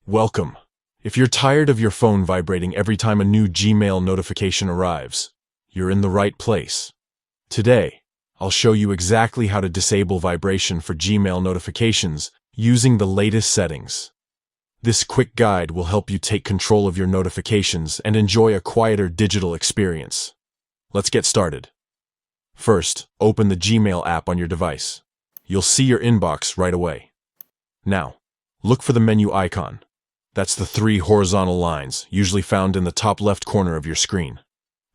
Welcome. If you're tired of your phone vibrating every time a new Gmail notification arrives, you're in the right place. Today, I'll show you exactly how to disable vibration for Gmail notifications using the latest settings. This quick guide will help you take control of your notifications and enjoy a quieter digital experience. Let's get started. First, open the Gmail app on your device. You'll see your inbox right away. Now, look for the menu icon. That's the 3 horizontal lines, usually found in the top left corner of your screen.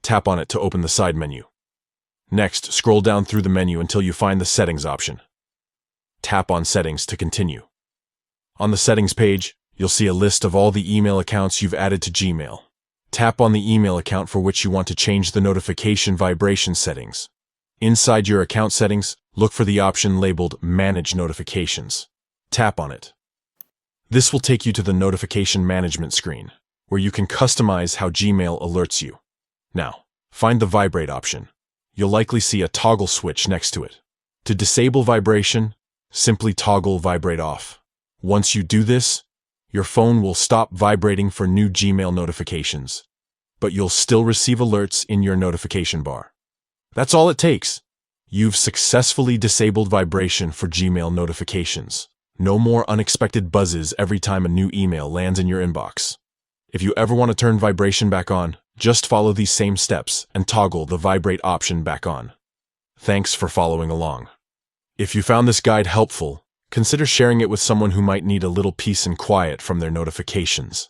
Tap on it to open the side menu. Next, scroll down through the menu until you find the Settings option. Tap on Settings to continue. On the Settings page, you'll see a list of all the email accounts you've added to Gmail. Tap on the email account for which you want to change the notification vibration settings. Inside your account settings, look for the option labeled Manage Notifications. Tap on it. This will take you to the notification management screen, where you can customize how Gmail alerts you. Now, find the Vibrate option. You'll likely see a toggle switch next to it. To disable vibration, simply toggle Vibrate off. Once you do this, your phone will stop vibrating for new Gmail notifications, but you'll still receive alerts in your notification bar. That's all it takes. You've successfully disabled vibration for Gmail notifications. No more unexpected buzzes every time a new email lands in your inbox. If you ever want to turn vibration back on, just follow these same steps and toggle the Vibrate option back on. Thanks for following along. If you found this guide helpful, consider sharing it with someone who might need a little peace and quiet from their notifications.